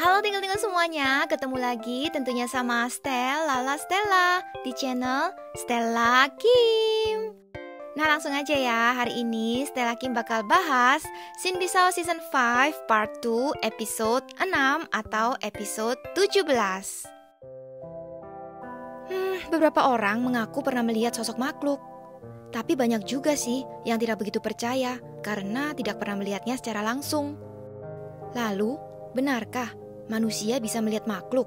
Halo tinggal-tinggal semuanya, ketemu lagi tentunya sama Stella di channel Stella Kim. Nah langsung aja ya, hari ini Stella Kim bakal bahas Sin Bisao Season 5 Part 2 episode 6 atau episode 17. Beberapa orang mengaku pernah melihat sosok makhluk, tapi banyak juga sih yang tidak begitu percaya karena tidak pernah melihatnya secara langsung. Lalu, benarkah manusia bisa melihat makhluk?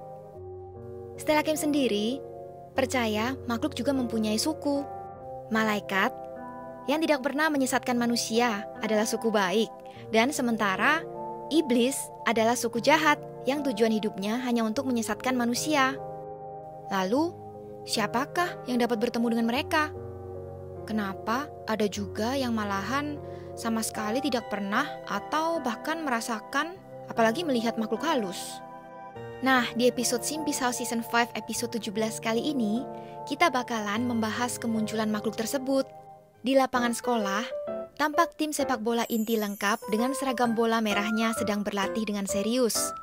Stella Kim sendiri percaya makhluk juga mempunyai suku. Malaikat yang tidak pernah menyesatkan manusia adalah suku baik, dan sementara iblis adalah suku jahat yang tujuan hidupnya hanya untuk menyesatkan manusia. Lalu, siapakah yang dapat bertemu dengan mereka? Kenapa ada juga yang malahan sama sekali tidak pernah atau bahkan merasakan, apalagi melihat makhluk halus? Nah, di episode Sin Bisao Season 5 episode 17 kali ini, kita bakalan membahas kemunculan makhluk tersebut. Di lapangan sekolah, tampak tim sepak bola inti lengkap dengan seragam bola merahnya sedang berlatih dengan serius.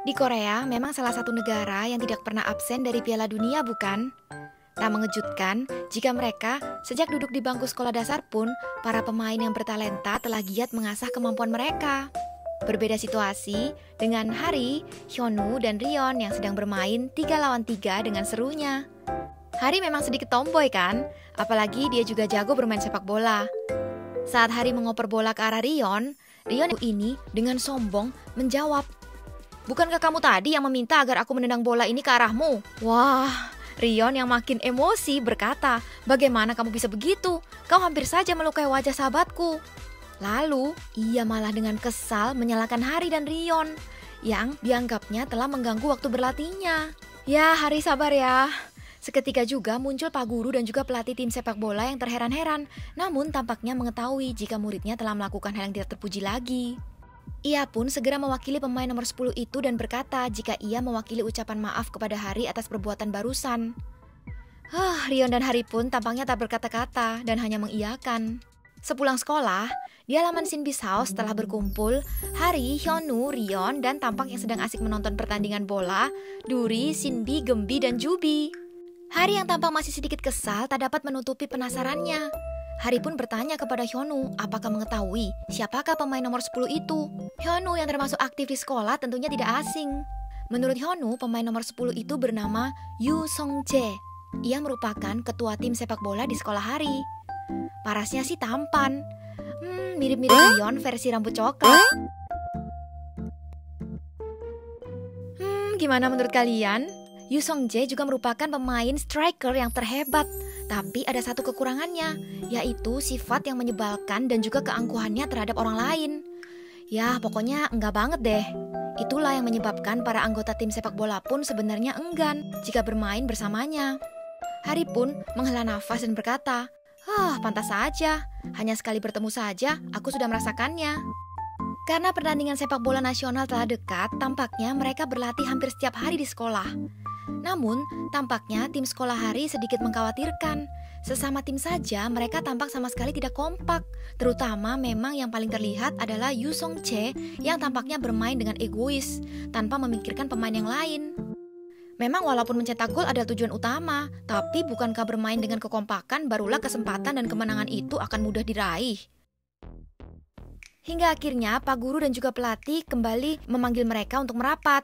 Di Korea memang salah satu negara yang tidak pernah absen dari Piala Dunia, bukan? Tak mengejutkan jika mereka sejak duduk di bangku sekolah dasar pun, para pemain yang bertalenta telah giat mengasah kemampuan mereka. Berbeda situasi dengan Hari, Hyunwoo, dan Rion yang sedang bermain 3 lawan 3 dengan serunya. Hari memang sedikit tomboy kan? Apalagi dia juga jago bermain sepak bola. Saat Hari mengoper bola ke arah Rion ini dengan sombong menjawab, "Bukankah kamu tadi yang meminta agar aku menendang bola ini ke arahmu?" Wah, Rion yang makin emosi berkata, "Bagaimana kamu bisa begitu? Kau hampir saja melukai wajah sahabatku." Lalu, ia malah dengan kesal menyalahkan Hari dan Rion yang dianggapnya telah mengganggu waktu berlatihnya. Ya, Hari sabar ya. Seketika juga muncul Pak Guru dan juga pelatih tim sepak bola yang terheran-heran, namun tampaknya mengetahui jika muridnya telah melakukan hal yang tidak terpuji lagi. Ia pun segera mewakili pemain nomor 10 itu dan berkata jika ia mewakili ucapan maaf kepada Hari atas perbuatan barusan. Rion dan Hari pun tampaknya tak berkata-kata dan hanya mengiyakan. Sepulang sekolah, di halaman Sin Bisao setelah berkumpul, Hari, Hyunwoo, Rion, dan tampak yang sedang asik menonton pertandingan bola, Duri, Sinbi, Gembi, dan Jubi. Hari yang tampak masih sedikit kesal tak dapat menutupi penasarannya. Hari pun bertanya kepada Hyunwoo apakah mengetahui siapakah pemain nomor 10 itu. Hyunwoo yang termasuk aktif di sekolah tentunya tidak asing. Menurut Hyunwoo, pemain nomor 10 itu bernama Yoo Sung-jae. Ia merupakan ketua tim sepak bola di sekolah Hari. Parasnya sih tampan. Mirip-mirip Rion versi rambut coklat. Gimana menurut kalian? Yoo Sung-jae juga merupakan pemain striker yang terhebat. Tapi ada satu kekurangannya, yaitu sifat yang menyebalkan dan juga keangkuhannya terhadap orang lain. Ya, pokoknya enggak banget deh. Itulah yang menyebabkan para anggota tim sepak bola pun sebenarnya enggan jika bermain bersamanya. Hari pun menghela nafas dan berkata, pantas saja. Hanya sekali bertemu saja, aku sudah merasakannya. Karena pertandingan sepak bola nasional telah dekat, tampaknya mereka berlatih hampir setiap hari di sekolah. Namun, tampaknya tim sekolah Hari sedikit mengkhawatirkan. Sesama tim saja, mereka tampak sama sekali tidak kompak. Terutama memang yang paling terlihat adalah Yoo Sung-jae yang tampaknya bermain dengan egois, tanpa memikirkan pemain yang lain. Memang walaupun mencetak gol adalah tujuan utama, tapi bukankah bermain dengan kekompakan barulah kesempatan dan kemenangan itu akan mudah diraih? Hingga akhirnya Pak Guru dan juga pelatih kembali memanggil mereka untuk merapat.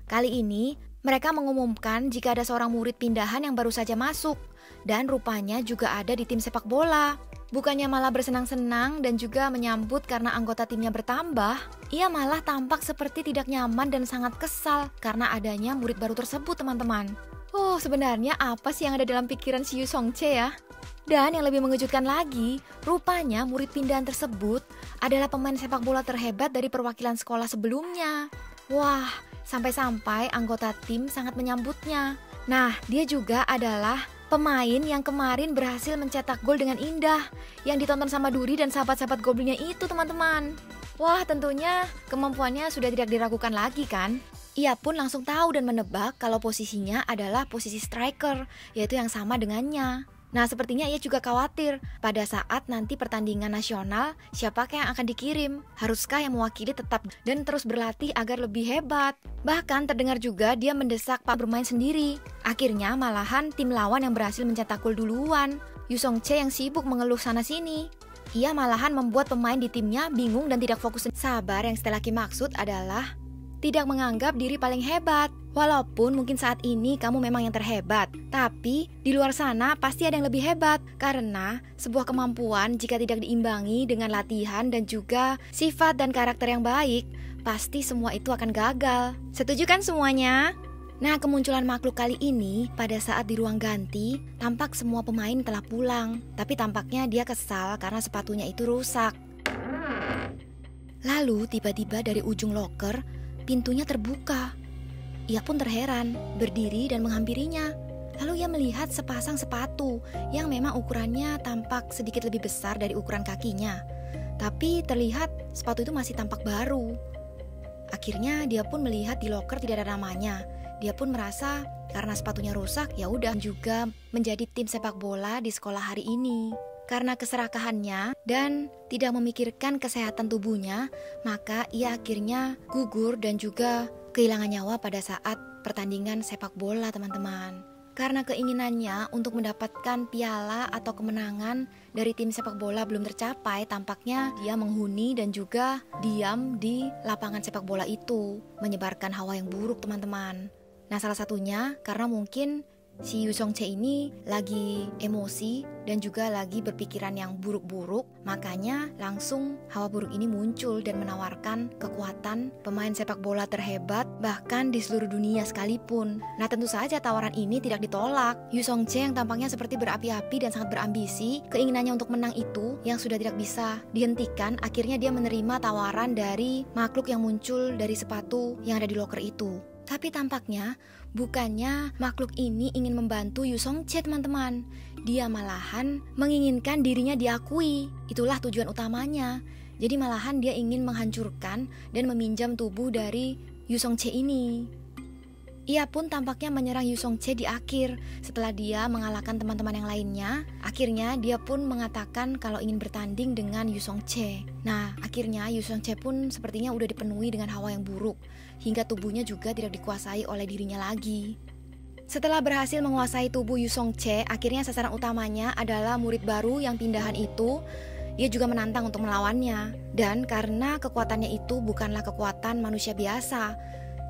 Kali ini, mereka mengumumkan jika ada seorang murid pindahan yang baru saja masuk, dan rupanya juga ada di tim sepak bola. Bukannya malah bersenang-senang dan juga menyambut karena anggota timnya bertambah, ia malah tampak seperti tidak nyaman dan sangat kesal karena adanya murid baru tersebut, teman-teman. Sebenarnya apa sih yang ada dalam pikiran si Yoo Sung-jae ya? Dan yang lebih mengejutkan lagi, rupanya murid pindahan tersebut adalah pemain sepak bola terhebat dari perwakilan sekolah sebelumnya. Wah, sampai-sampai anggota tim sangat menyambutnya. Nah, dia juga adalah pemain yang kemarin berhasil mencetak gol dengan indah yang ditonton sama Duri dan sahabat-sahabat goblinnya itu, teman-teman. Wah, tentunya kemampuannya sudah tidak diragukan lagi kan? Ia pun langsung tahu dan menebak kalau posisinya adalah posisi striker, yaitu yang sama dengannya. Nah, sepertinya ia juga khawatir pada saat nanti pertandingan nasional, siapakah yang akan dikirim? Haruskah yang mewakili tetap dan terus berlatih agar lebih hebat? Bahkan terdengar juga dia mendesak Pak bermain sendiri. Akhirnya malahan tim lawan yang berhasil mencetak gol duluan. Yu Song-chae yang sibuk mengeluh sana-sini. Ia malahan membuat pemain di timnya bingung dan tidak fokus. Sabar yang Stella Kim maksud adalah tidak menganggap diri paling hebat. Walaupun mungkin saat ini kamu memang yang terhebat, tapi di luar sana pasti ada yang lebih hebat. Karena sebuah kemampuan jika tidak diimbangi dengan latihan dan juga sifat dan karakter yang baik, pasti semua itu akan gagal. Setuju kan semuanya? Nah, kemunculan makhluk kali ini pada saat di ruang ganti, tampak semua pemain telah pulang. Tapi tampaknya dia kesal karena sepatunya itu rusak. Lalu tiba-tiba dari ujung loker, pintunya terbuka. Ia pun terheran, berdiri dan menghampirinya. Lalu ia melihat sepasang sepatu yang memang ukurannya tampak sedikit lebih besar dari ukuran kakinya. Tapi terlihat sepatu itu masih tampak baru. Akhirnya dia pun melihat di loker tidak ada namanya. Dia pun merasa karena sepatunya rusak, ya udah juga menjadi tim sepak bola di sekolah hari ini. Karena keserakahannya dan tidak memikirkan kesehatan tubuhnya, maka ia akhirnya gugur dan juga kehilangan nyawa pada saat pertandingan sepak bola, teman-teman. Karena keinginannya untuk mendapatkan piala atau kemenangan dari tim sepak bola belum tercapai, tampaknya dia menghuni dan juga diam di lapangan sepak bola itu, menyebarkan hawa yang buruk, teman-teman. Nah, salah satunya karena mungkin si Yu Song-chae ini lagi emosi dan juga lagi berpikiran yang buruk-buruk, makanya langsung hawa buruk ini muncul dan menawarkan kekuatan pemain sepak bola terhebat bahkan di seluruh dunia sekalipun. Nah, tentu saja tawaran ini tidak ditolak. Yu Song-chae yang tampaknya seperti berapi-api dan sangat berambisi, keinginannya untuk menang itu yang sudah tidak bisa dihentikan, akhirnya dia menerima tawaran dari makhluk yang muncul dari sepatu yang ada di loker itu. Tapi tampaknya bukannya makhluk ini ingin membantu Yu Song-chae, teman-teman. Dia malahan menginginkan dirinya diakui. Itulah tujuan utamanya. Jadi malahan dia ingin menghancurkan dan meminjam tubuh dari Yu Song-chae ini. Ia pun tampaknya menyerang Yu Song-chae di akhir. Setelah dia mengalahkan teman-teman yang lainnya, akhirnya dia pun mengatakan kalau ingin bertanding dengan Yu Song-chae. Nah, akhirnya Yu Song-chae pun sepertinya udah dipenuhi dengan hawa yang buruk, hingga tubuhnya juga tidak dikuasai oleh dirinya lagi. Setelah berhasil menguasai tubuh Yu Song-chae, akhirnya sasaran utamanya adalah murid baru yang pindahan itu. Dia juga menantang untuk melawannya. Dan karena kekuatannya itu bukanlah kekuatan manusia biasa,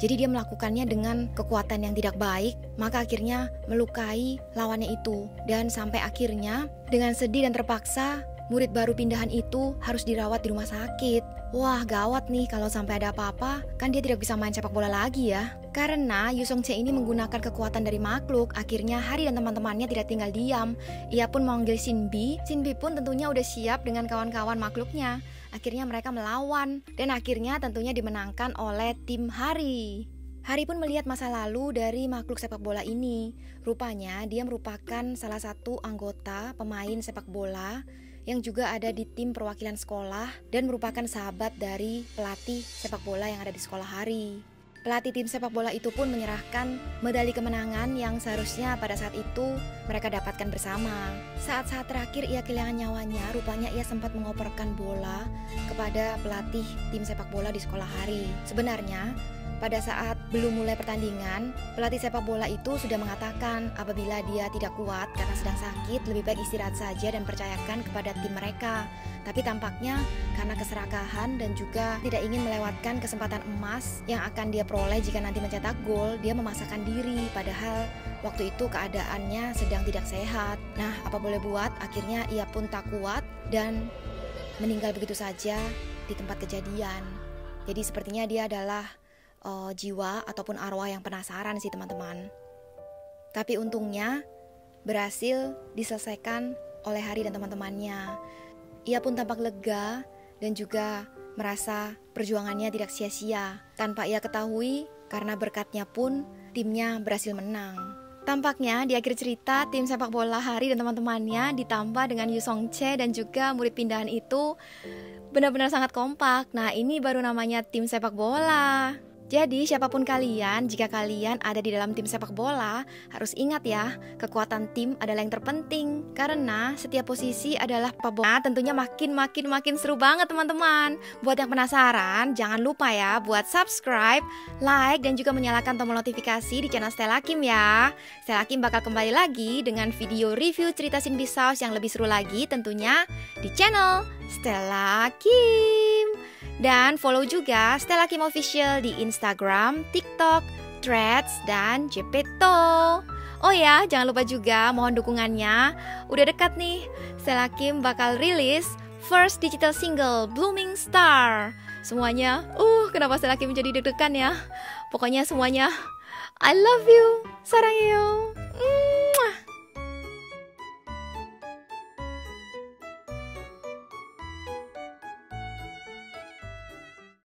jadi dia melakukannya dengan kekuatan yang tidak baik, maka akhirnya melukai lawannya itu. Dan sampai akhirnya dengan sedih dan terpaksa, murid baru pindahan itu harus dirawat di rumah sakit. Wah, gawat nih kalau sampai ada apa-apa, kan dia tidak bisa main sepak bola lagi ya. Karena Yu Song-chae ini menggunakan kekuatan dari makhluk, akhirnya Hari dan teman-temannya tidak tinggal diam. Ia pun memanggil Shinbi. Shinbi pun tentunya udah siap dengan kawan-kawan makhluknya. Akhirnya mereka melawan, dan akhirnya tentunya dimenangkan oleh tim Hari. Hari pun melihat masa lalu dari makhluk sepak bola ini. Rupanya dia merupakan salah satu anggota pemain sepak bola yang juga ada di tim perwakilan sekolah dan merupakan sahabat dari pelatih sepak bola yang ada di sekolah Hari. Pelatih tim sepak bola itu pun menyerahkan medali kemenangan yang seharusnya pada saat itu mereka dapatkan bersama. Saat-saat terakhir ia kehilangan nyawanya, rupanya ia sempat mengoperkan bola kepada pelatih tim sepak bola di sekolah Hari. Sebenarnya pada saat belum mulai pertandingan, pelatih sepak bola itu sudah mengatakan apabila dia tidak kuat karena sedang sakit, lebih baik istirahat saja dan percayakan kepada tim mereka. Tapi tampaknya karena keserakahan dan juga tidak ingin melewatkan kesempatan emas yang akan dia peroleh jika nanti mencetak gol, dia memaksakan diri padahal waktu itu keadaannya sedang tidak sehat. Nah, apa boleh buat, akhirnya ia pun tak kuat dan meninggal begitu saja di tempat kejadian. Jadi sepertinya dia adalah jiwa ataupun arwah yang penasaran sih, teman-teman. Tapi untungnya berhasil diselesaikan oleh Hari dan teman-temannya. Ia pun tampak lega dan juga merasa perjuangannya tidak sia-sia. Tanpa ia ketahui, karena berkatnya pun timnya berhasil menang. Tampaknya di akhir cerita, tim sepak bola Hari dan teman-temannya ditambah dengan Yu Song-chae dan juga murid pindahan itu benar-benar sangat kompak. Nah, ini baru namanya tim sepak bola. Jadi siapapun kalian, jika kalian ada di dalam tim sepak bola, harus ingat ya, kekuatan tim adalah yang terpenting. Karena setiap posisi adalah bola. Tentunya makin seru banget teman-teman. Buat yang penasaran, jangan lupa ya buat subscribe, like, dan juga menyalakan tombol notifikasi di channel Stella Kim ya. Stella Kim bakal kembali lagi dengan video review cerita Cindy Saus yang lebih seru lagi tentunya di channel Stella Kim. Dan follow juga Stella Kim Official di Instagram, TikTok, Threads, dan Jepeto. Oh ya, jangan lupa juga mohon dukungannya. Udah dekat nih, Stella Kim bakal rilis first digital single Blooming Star. Semuanya, kenapa Stella Kim jadi deg-degan ya? Pokoknya semuanya, I love you, sarangheyo.